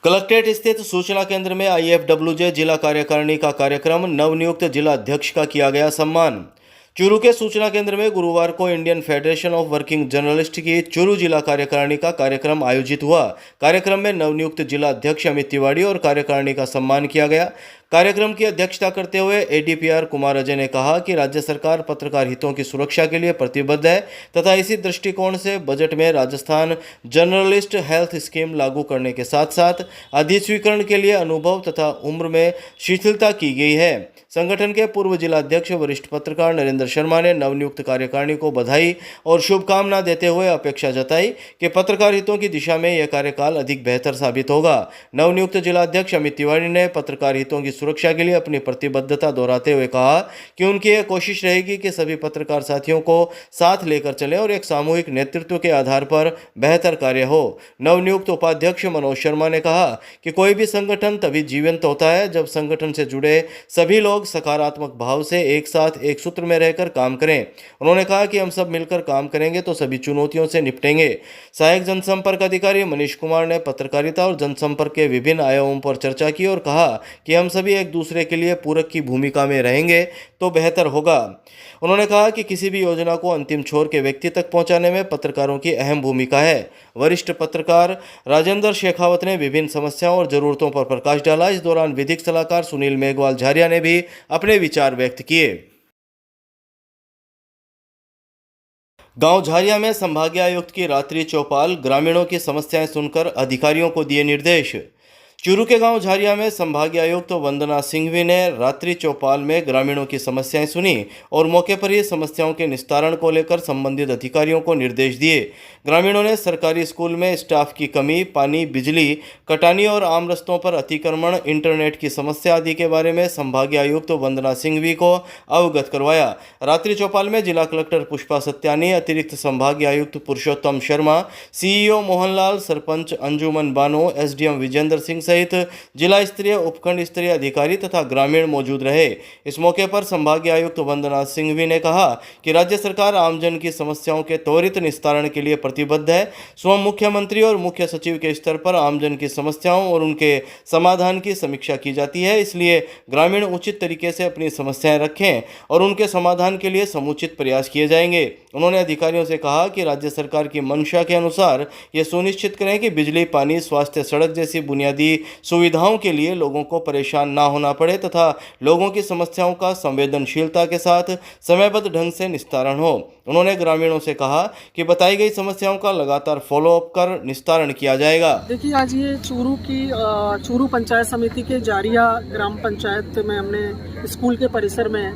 Collectorate स्थित सूचना केंद्र में आईएफडब्ल्यूजे जिला कार्यकारिणी का कार्यक्रम, नवनियुक्त जिला अध्यक्ष का किया गया सम्मान। चूरू के सूचना केंद्र में गुरुवार को Indian federation of working journalist की चूरू जिला कार्यकारिणी का कार्यक्रम आयोजित हुआ। कार्यक्रम में नवनियुक्त जिला अध्यक्ष अमित तिवारी और कार्यकारिणी का सम्मान किया गया। कार्यक्रम की अध्यक्षता करते हुए एडीपीआर कुमार अजय ने कहा कि राज्य सरकार पत्रकार हितों की सुरक्षा के लिए प्रतिबद्ध है तथा इसी दृष्टिकोण से बजट में राजस्थान जर्नलिस्ट हेल्थ स्कीम लागू करने के साथ साथ अधिस्वीकरण के लिए अनुभव तथा उम्र में शिथिलता की गई है। संगठन के पूर्व जिला अध्यक्ष वरिष्ठ पत्रकार नरेंद्र शर्मा ने नवनियुक्त कार्यकारिणी को बधाई और शुभकामना देते हुए अपेक्षा जताई कि पत्रकार हितों की दिशा में यह कार्यकाल अधिक बेहतर साबित होगा। नवनियुक्त जिला अध्यक्ष अमित तिवारी ने पत्रकार हितों की सुरक्षा के लिए अपनी प्रतिबद्धता दोहराते हुए कहा कि उनकी यह कोशिश रहेगी कि सभी पत्रकार साथियों को साथ लेकर चलें और एक सामूहिक नेतृत्व के आधार पर बेहतर कार्य हो। नवनियुक्त उपाध्यक्ष मनोज शर्मा ने कहा कि कोई भी संगठन तभी जीवंत होता है जब संगठन से जुड़े सभी लोग सकारात्मक भाव से एक साथ एक सूत्र में रहकर काम करें। उन्होंने कहा कि हम सब मिलकर काम करेंगे तो सभी चुनौतियों से निपटेंगे। सहायक जनसंपर्क अधिकारी मनीष कुमार ने पत्रकारिता और जनसंपर्क के विभिन्न आयामों पर चर्चा की और कहा कि हम सभी एक दूसरे के लिए पूरक की भूमिका में रहेंगे तो बेहतर होगा। उन्होंने कहा कि किसी भी योजना को अंतिम छोर के व्यक्ति तक पहुंचाने में पत्रकारों की अहम भूमिका है। वरिष्ठ पत्रकार राजेंद्र शेखावत ने विभिन्न समस्याओं और जरूरतों पर प्रकाश डाला। इस दौरान विधिक सलाहकार सुनील मेघवाल झारिया ने भी अपने विचार व्यक्त किए। गांव झारिया में संभागीय आयुक्त की रात्रि चौपाल, ग्रामीणों की समस्याएं सुनकर अधिकारियों को दिए निर्देश। चूरू के गांव झारिया में संभागीय आयुक्त वंदना सिंघवी ने रात्रि चौपाल में ग्रामीणों की समस्याएं सुनी और मौके पर ही समस्याओं के निस्तारण को लेकर संबंधित अधिकारियों को निर्देश दिए। ग्रामीणों ने सरकारी स्कूल में स्टाफ की कमी, पानी, बिजली, कटानी और आम रस्तों पर अतिक्रमण, इंटरनेट की समस्या आदि के बारे में संभागीय आयुक्त वंदना सिंघवी को अवगत करवाया। रात्रि चौपाल में जिला कलेक्टर पुष्पा सत्यानी, अतिरिक्त संभागीय आयुक्त पुरुषोत्तम शर्मा, सीईओ मोहनलाल, सरपंच अंजुमन बानो, एसडीएम विजेंद्र सिंह सहित जिला स्तरीय, उपखंड स्तरीय अधिकारी तथा ग्रामीण मौजूद रहे। इस मौके पर संभागीय आयुक्त वंदना सिंघवी ने कहा कि राज्य सरकार आमजन की समस्याओं के त्वरित निस्तारण के लिए प्रतिबद्ध है। स्वयं मुख्यमंत्री और मुख्य सचिव के स्तर पर आमजन की समस्याओं और उनके समाधान की समीक्षा की जाती है, इसलिए ग्रामीण उचित तरीके से अपनी समस्याएं रखें और उनके समाधान के लिए समुचित प्रयास किए जाएंगे। उन्होंने अधिकारियों से कहा कि राज्य सरकार की मंशा के अनुसार यह सुनिश्चित करें कि बिजली, पानी, स्वास्थ्य, सड़क जैसी बुनियादी सुविधाओं के लिए लोगों को परेशान ना होना पड़े तथा लोगों की समस्याओं का संवेदनशीलता के साथ समयबद्ध ढंग से निस्तारण हो। उन्होंने ग्रामीणों से कहा कि बताई गई समस्याओं का लगातार फॉलोअप कर निस्तारण किया जाएगा। देखिए, आज ये चूरू पंचायत समिति के जारिया ग्राम पंचायत में हमने स्कूल के परिसर में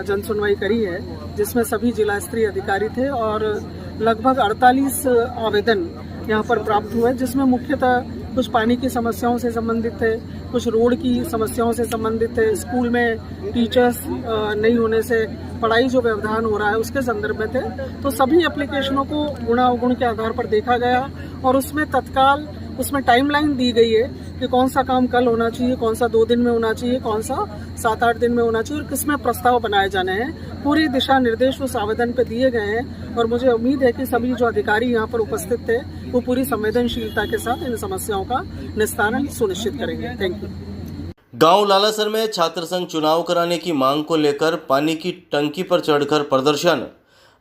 जन सुनवाई करी है, जिसमें सभी जिला स्तरीय अधिकारी थे और लगभग 48 आवेदन यहाँ पर प्राप्त हुए, जिसमें मुख्यतः कुछ पानी की समस्याओं से संबंधित थे, कुछ रोड की समस्याओं से संबंधित थे, स्कूल में टीचर्स नहीं होने से पढ़ाई जो व्यवधान हो रहा है उसके संदर्भ में थे। तो सभी एप्लीकेशनों को गुणावगुण के आधार पर देखा गया और उसमें तत्काल उसमें टाइमलाइन दी गई है कि कौन सा काम कल होना चाहिए, कौन सा 2 दिन में होना चाहिए, कौन सा 7-8 दिन में होना चाहिए और किसमें प्रस्ताव बनाए जाने हैं। पूरी दिशा निर्देश उस आवेदन पे दिए गए हैं और मुझे उम्मीद है कि सभी जो अधिकारी यहाँ पर उपस्थित थे वो पूरी संवेदनशीलता के साथ इन समस्याओं का निस्तारण सुनिश्चित करेंगे। Thank you. गांव लालासर में छात्र संघ चुनाव कराने की मांग को लेकर पानी की टंकी पर चढ़कर प्रदर्शन।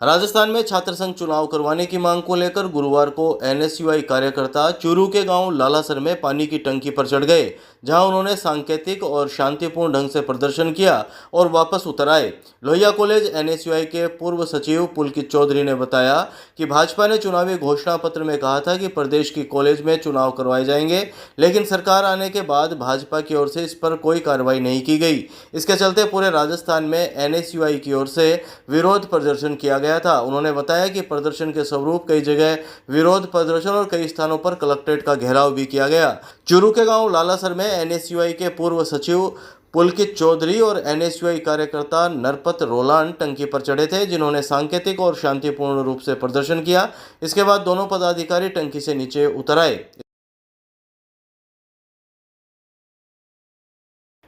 राजस्थान में छात्र संघ चुनाव करवाने की मांग को लेकर गुरुवार को एनएसयूआई कार्यकर्ता चूरू के गांव लालासर में पानी की टंकी पर चढ़ गए, जहां उन्होंने सांकेतिक और शांतिपूर्ण ढंग से प्रदर्शन किया और वापस उतर आए। लोहिया कॉलेज एनएसयूआई के पूर्व सचिव पुलकित चौधरी ने बताया कि भाजपा ने चुनावी घोषणा पत्र में कहा था कि प्रदेश की कॉलेज में चुनाव करवाए जाएंगे, लेकिन सरकार आने के बाद भाजपा की ओर से इस पर कोई कार्रवाई नहीं की गई। इसके चलते पूरे राजस्थान में एनएसयूआई की ओर से विरोध प्रदर्शन किया गया था। उन्होंने बताया कि प्रदर्शन के स्वरूप कई जगह विरोध प्रदर्शन और कई स्थानों पर कलेक्ट्रेट का घेराव भी किया गया। चूरू के गांव लालासर में एनएसयूआई के पूर्व सचिव पुलकित चौधरी और एनएसयूआई कार्यकर्ता नरपत रोलान टंकी पर चढ़े थे, जिन्होंने सांकेतिक और शांतिपूर्ण रूप से प्रदर्शन किया। इसके बाद दोनों पदाधिकारी टंकी से नीचे उतर आए।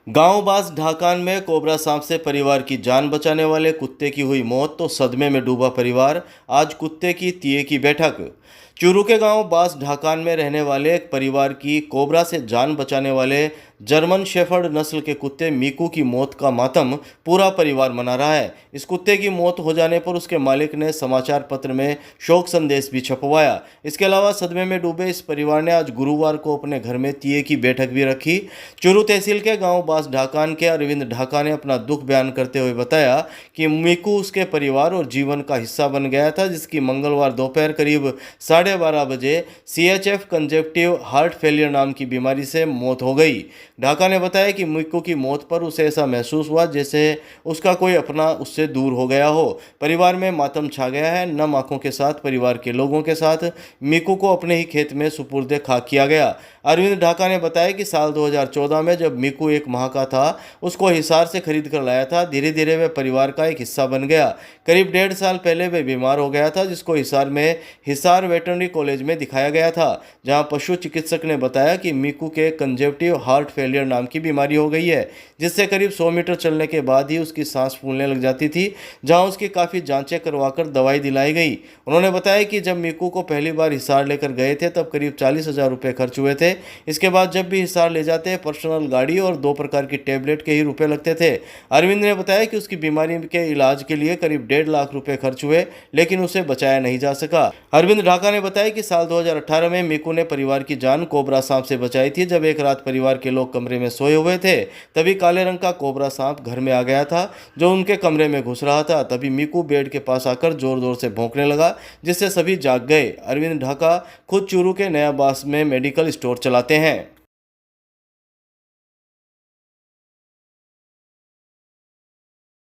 गांव बास ढाकान में कोबरा सांप से परिवार की जान बचाने वाले कुत्ते की हुई मौत तो सदमे में डूबा परिवार। आज कुत्ते की तिये की बैठक। चूरू के गांव बास ढाकान में रहने वाले एक परिवार की कोबरा से जान बचाने वाले जर्मन शेफर्ड नस्ल के कुत्ते मीकू की मौत का मातम पूरा परिवार मना रहा है। इस कुत्ते की मौत हो जाने पर उसके मालिक ने समाचार पत्र में शोक संदेश भी छपवाया। इसके अलावा सदमे में डूबे इस परिवार ने आज गुरुवार को अपने घर में तिये की बैठक भी रखी। चूरू तहसील के गांव बास ढाकान के अरविंद ढाका ने अपना दुख बयान करते हुए बताया कि मीकू उसके परिवार और जीवन का हिस्सा बन गया था, जिसकी मंगलवार दोपहर करीब 12:30 बजे CHF कंजेक्टिव हार्ट फेलियर नाम की बीमारी से मौत हो गई। ढाका ने बताया कि मीकू की मौत पर उसे ऐसा महसूस हुआ जैसे उसका कोई अपना उससे दूर हो गया हो। परिवार में मातम छा गया है। नम आंखों के साथ परिवार के लोगों के साथ मीकू को अपने ही खेत में सुपुर्द खाक किया गया। अरविंद ढाका ने बताया कि साल 2014 में जब मीकू 1 माह का था, उसको हिसार से खरीद कर लाया था। धीरे धीरे वह परिवार का एक हिस्सा बन गया। करीब 1.5 साल पहले वह बीमार हो गया था, जिसको हिसार में हिसार वेटरनरी कॉलेज में दिखाया गया था, जहां पशु चिकित्सक ने बताया कि मीकू के कंजेक्टिव हार्ट फेलियर नाम की बीमारी हो गई है, जिससे करीब 100 मीटर चलने के बाद ही उसकी सांस फूलने लग जाती थी, जहां उसकी काफ़ी जांचें करवाकर दवाई दिलाई गई। उन्होंने बताया कि जब मीकू को पहली बार हिसार लेकर गए थे तब करीब 40,000 रुपये खर्च हुए थे। इसके बाद जब भी हिसार ले जाते पर्सनल गाड़ी और 2 प्रकार की टैबलेट के ही रुपए लगते थे। अरविंद ने बताया कि उसकी बीमारी के इलाज के लिए करीब 1.5 लाख रुपए खर्च हुए, लेकिन उसे बचाया नहीं जा सका। अरविंद ढाका ने बताया कि साल 2018 में मीकू ने परिवार की जान कोबरा सांप से बचाई थी। जब एक रात परिवार के लोग कमरे में सोए हुए थे, तभी काले रंग का कोबरा सांप घर में आ गया था, जो उनके कमरे में घुस रहा था। तभी मीकू बेड के पास आकर जोर जोर से भौंकने लगा, जिससे सभी जाग गए। अरविंद ढाका खुद चूरू के नया बास में मेडिकल स्टोर चलाते हैं।